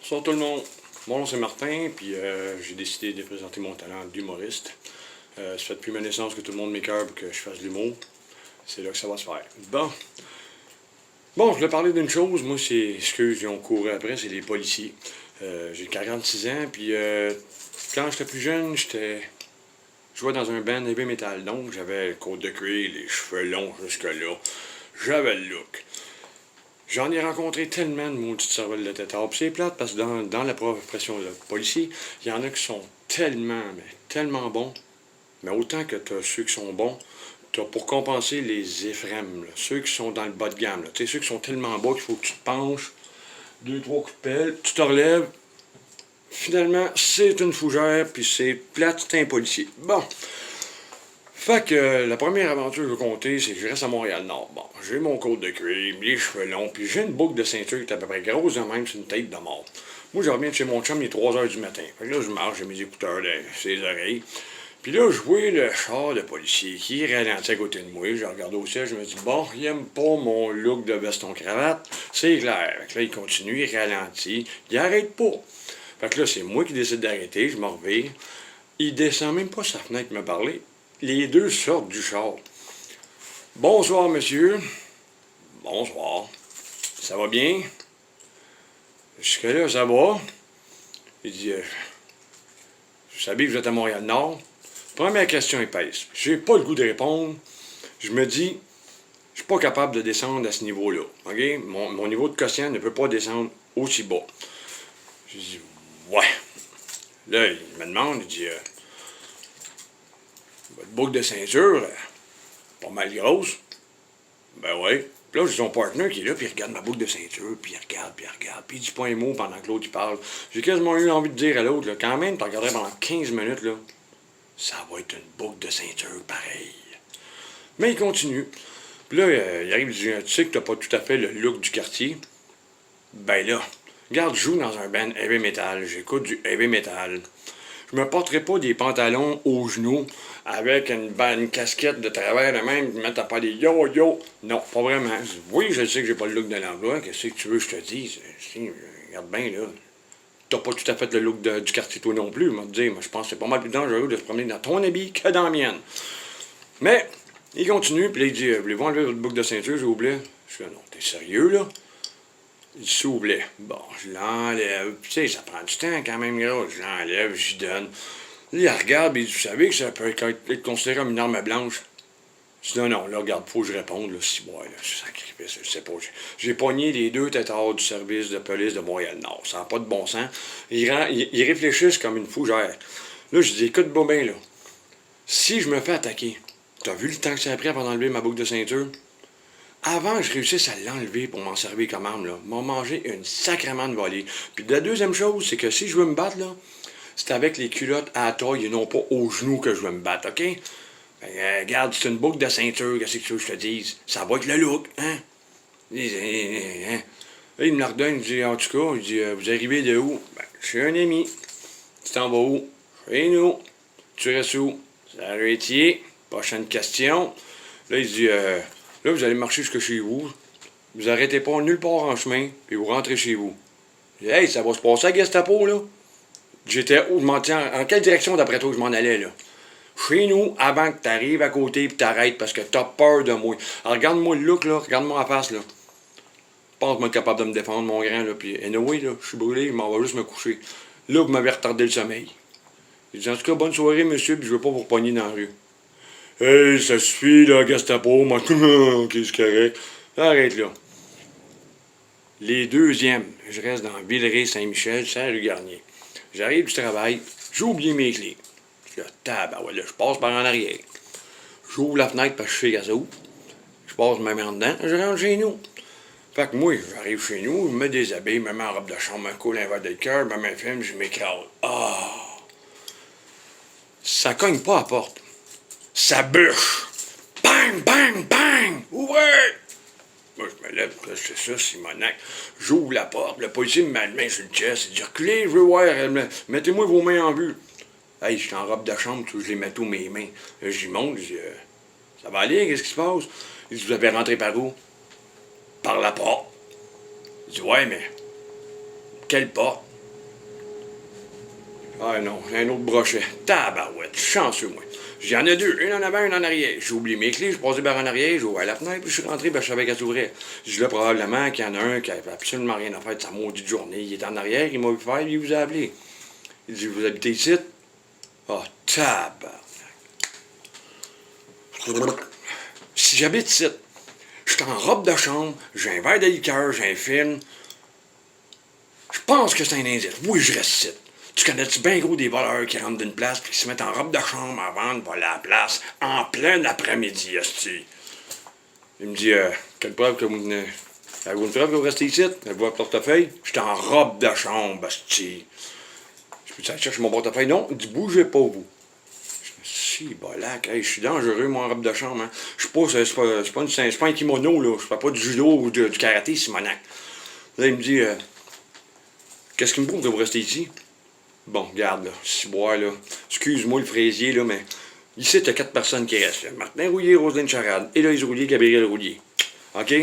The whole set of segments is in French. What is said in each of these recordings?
Bonsoir tout le monde. Mon nom c'est Martin, puis j'ai décidé de présenter mon talent d'humoriste. Ça fait depuis ma naissance que tout le monde m'écoeure pour que je fasse de l'humour. C'est là que ça va se faire. Bon, je voulais parler d'une chose. Moi, c'est ce que j'ai couru après, c'est les policiers. J'ai 46 ans, puis quand j'étais plus jeune, je jouais dans un band heavy metal. Donc, j'avais le côte de cuir, les cheveux longs jusque-là. J'avais le look. J'en ai rencontré tellement de maudites cervelles de tétard. Puis c'est plate parce que dans la profession de policier, il y en a qui sont tellement, mais tellement bons. Mais autant que t'as ceux qui sont bons, t'as pour compenser les Éphrem, là, ceux qui sont dans le bas de gamme. Tu sais, ceux qui sont tellement bas qu'il faut que tu te penches, 2, 3 coups de pelle, tu te relèves. Finalement, c'est une fougère, puis c'est plate, c'est un policier. Bon. Fait que la première aventure que je vais compter, c'est que je reste à Montréal-Nord. Bon, j'ai mon côte de cuir, les cheveux longs, puis j'ai une boucle de ceinture qui est à peu près grosse de même, c'est une tête de mort. Moi, je reviens de chez mon chum, il est 3 heures du matin. Fait que là, je marche, j'ai mes écouteurs dans ses oreilles. Puis là, je vois le char de policier qui ralentit à côté de moi. Je regarde au ciel, je me dis, bon, il aime pas mon look de veston-cravate. C'est clair. Fait que là, il continue, il ralentit, il arrête pas. Fait que là, c'est moi qui décide d'arrêter, je me revire. Il descend même pas sa fenêtre me parler. Les deux sortent du char. Bonsoir, monsieur. Bonsoir. Ça va bien? Jusque-là, ça va? Il dit, vous savez que vous êtes à Montréal-Nord? Première question épaisse. J'ai pas le goût de répondre. Je me dis, je suis pas capable de descendre à ce niveau-là. OK? Mon niveau de quotient ne peut pas descendre aussi bas. Je dis, ouais. Là, il me demande, il dit, votre boucle de ceinture, pas mal grosse. Ben ouais. Puis là, j'ai son partenaire qui est là, puis il regarde ma boucle de ceinture, puis il regarde, puis il dit pas un mot pendant que l'autre il parle. J'ai quasiment eu envie de dire à l'autre, là, quand même, tu regarderais pendant 15 minutes, là, ça va être une boucle de ceinture pareil. Mais il continue. Puis là, il arrive, il dit, tu sais que t'as pas tout à fait le look du quartier. Ben là, regarde, je joue dans un band heavy metal, j'écoute du heavy metal. Je me porterai pas des pantalons aux genoux avec une casquette de travers de même, me mettre à faire des yo-yo. Non, pas vraiment. Oui, je sais que j'ai pas le look de l'emploi. Qu'est-ce que tu veux que je te dise? Regarde bien, là. T'as pas tout à fait le look du quartier, toi non plus. Moi, te dire, moi, je pense que c'est pas mal plus dangereux de se promener dans ton habit que dans la mienne. Mais, il continue, puis là, il dit, voulez-vous enlever votre boucle de ceinture, s'il vous plaît? Je dis, non, t'es sérieux, là? Il dit, s'il vous plaît. Bon, je l'enlève. Tu sais, ça prend du temps quand même, gros. Je l'enlève, je lui donne. Là, il regarde, et il dit, vous savez que ça peut être considéré comme une arme blanche? Je dis, non, là, regarde, faut que je réponde, là, si moi, là, c'est sacrifice, je sais pas. J'ai pogné les deux têtards du service de police de Montréal-Nord. Ça n'a pas de bon sens. Ils réfléchissent comme une fougère. Là, je dis, écoute-moi bien, là. Si je me fais attaquer, t'as vu le temps que ça a pris avant d'enlever ma boucle de ceinture? Avant que je réussisse à l'enlever pour m'en servir comme arme, là, m'ont mangé une sacrément de volée. Puis la deuxième chose, c'est que si je veux me battre, là, c'est avec les culottes à la taille et non pas aux genoux que je veux me battre, OK? Regarde, c'est une boucle de ceinture, qu'est-ce que tu veux que je te dise? Ça va être le look, hein? Là, il me la redonne, il dit, en tout cas, il dit, vous arrivez de où? Ben, je suis un ami. Tu t'en vas où? Chez nous. Tu restes où? Arrêtiez. Prochaine question. Là, il dit, là, vous allez marcher jusque chez vous. Vous arrêtez pas nulle part en chemin, puis vous rentrez chez vous. Je dis, hey, ça va se passer à Gestapo, là? J'étais où? Je m'en tiens. En quelle direction, d'après toi, je m'en allais, là? Chez nous, avant que t'arrives à côté et t'arrêtes parce que t'as peur de moi. Alors, regarde-moi le look, là. Regarde-moi la face, là. Je pense que je suis capable de me défendre, mon grand, là. Puis, anyway, là, je suis brûlé, je m'en vais juste me coucher. Là, vous m'avez retardé le sommeil. Il dit, en tout cas, bonne soirée, monsieur, puis je veux pas vous repogner dans la rue. Hey, ça suffit, là, Gestapo. Moi, ok, c'est correct. Arrête, là. Les deuxièmes, je reste dans Villeray-Saint-Michel, saint Garnier. J'arrive du travail, j'ai oublié mes clés. Je dis, tabarouette, là, je passe par en arrière. J'ouvre la fenêtre parce que je sais qu'à où. Je passe ma main dedans, je rentre chez nous. Fait que moi, j'arrive chez nous, je me déshabille, je me mets en robe de chambre, un coule, un verre de cœur, je me mets un film, je m'écrase. Ah! Ça cogne pas à la porte. Ça bûche. Bang, bang, bang! Ouvrez! Moi, je me lève, là, c'est ça, Simonac. J'ouvre la porte, le policier me met la main sur le chest, il dit, reculez, je veux voir, mettez-moi vos mains en vue. Hey, je suis en robe de chambre, je les mets tous mes mains. Là, j'y monte, je dis, ça va aller, qu'est-ce qui se passe? Il dit, vous avez rentré par où? Par la porte. Je dis, ouais, mais quelle porte? Ah non, un autre brochet. Tabarouette, chanceux, moi. J'en ai deux, une en avant, une en arrière. J'ai oublié mes clés, je passais par en arrière, j'ai ouvert la fenêtre, puis je suis rentré, ben, je savais qu'elle s'ouvrait. J'ai dit là, probablement qu'il y en a un qui avait absolument rien à faire de sa maudite journée. Il est en arrière, il m'a vu faire, il vous a appelé. Il dit, vous habitez ici? Ah, tabarouette. Si j'habite ici, je suis en robe de chambre, j'ai un verre de liqueur, j'ai un film. Je pense que c'est un indice. Oui, je reste ici. Tu connais-tu bien gros des voleurs qui rentrent d'une place puis qui se mettent en robe de chambre avant de voler la place en plein après-midi, hostie? Il me dit, quelle preuve que vous venez? Avez-vous une preuve que vous restez ici? Avez-vous votre portefeuille? J'étais en robe de chambre, hostie. Je peux aller chercher mon portefeuille? Non, il dit, bougez pas, vous. Si, bolac, hey, je suis dangereux, moi, en robe de chambre. Hein. Je suis pas, c'est pas un kimono, là. Je fais pas du judo ou du karaté, Simonac. Là, il me dit, qu'est-ce qui me prouve que vous restez ici? Bon, regarde, là, ciboire, là. Excuse-moi le fraisier, là, mais ici, t'as 4 personnes qui restent. Là. Martin Roulier, Roselyne Charade, Héloïse Roulier, Gabriel Roulier. OK?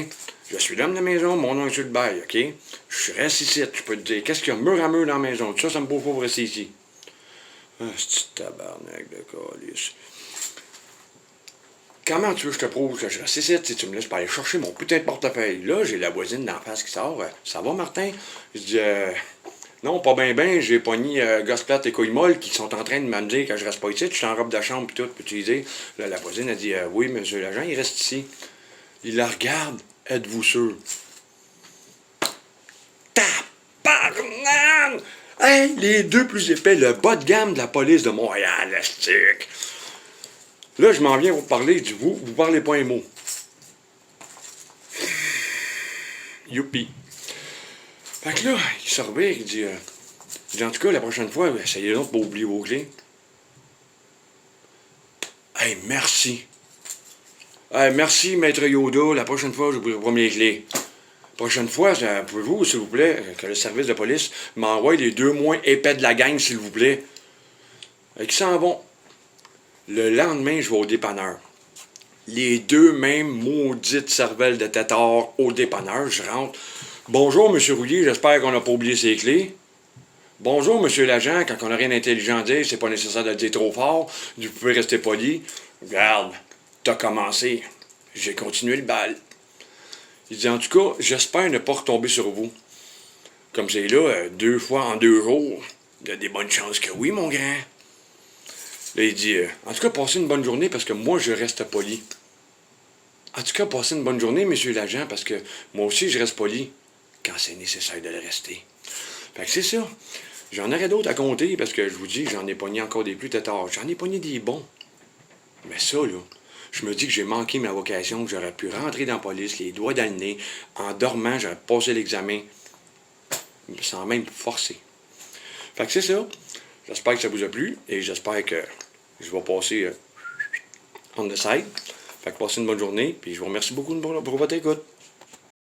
Je suis l'homme de la maison, mon nom est sur le bail, OK? Je reste ici, je peux te dire, qu'est-ce qu'il y a mur à mur dans la maison? Ça me prouve pas vous rester ici. Ah, c'est tabarnak de calice. Comment tu veux que je te prouve que je reste ici? Tu me laisses pas aller chercher mon putain de portefeuille. Là, j'ai la voisine d'en face qui sort. Ça va, Martin? Je dis, non, pas bien, j'ai pogné Gosplat et couilles molles qui sont en train de me dire que je reste pas ici. Je suis en robe de chambre et tout. Peux-tu dire? Là, la voisine a dit, oui, monsieur l'agent, il reste ici. Il la regarde. Êtes-vous sûr? Tabarnak! Hey, les deux plus épais, le bas de gamme de la police de Montréal, le stick. Là, je m'en viens vous parler, je dis, vous parlez pas un mot. Youpi. Fait que là, il se revient, il dit, en tout cas, la prochaine fois, essayez donc de pas oublier vos clés. Hey, merci. Hey, merci, maître Yoda, la prochaine fois, j'oublierai pas mes clés. La prochaine fois, pouvez-vous, s'il vous plaît, que le service de police m'envoie les deux moins épais de la gang, s'il vous plaît. Et qui s'en vont. Le lendemain, je vais au dépanneur. Les deux mêmes maudites cervelles de tétard au dépanneur. Je rentre. Bonjour, monsieur Roulier, j'espère qu'on n'a pas oublié ses clés. Bonjour, monsieur l'agent, quand on n'a rien d'intelligent à dire, c'est pas nécessaire de le dire trop fort. Vous pouvez rester poli. Regarde, t'as commencé. J'ai continué le bal. Il dit, en tout cas, j'espère ne pas retomber sur vous. Comme c'est là, 2 fois en 2 jours, il y a des bonnes chances que oui, mon grand. Là, il dit, en tout cas, passez une bonne journée parce que moi, je reste poli. En tout cas, passez une bonne journée, monsieur l'agent, parce que moi aussi, je reste poli quand c'est nécessaire de le rester. Fait que c'est ça. J'en aurais d'autres à compter parce que je vous dis, j'en ai pogné encore des plus têtards. J'en ai pogné des bons. Mais ça, là, je me dis que j'ai manqué ma vocation, que j'aurais pu rentrer dans la police, les doigts dans le nez. En dormant, j'aurais passé l'examen sans même forcer. Fait que c'est ça. J'espère que ça vous a plu et j'espère que je vais passer on the side. Fait que passez une bonne journée, puis je vous remercie beaucoup pour votre écoute.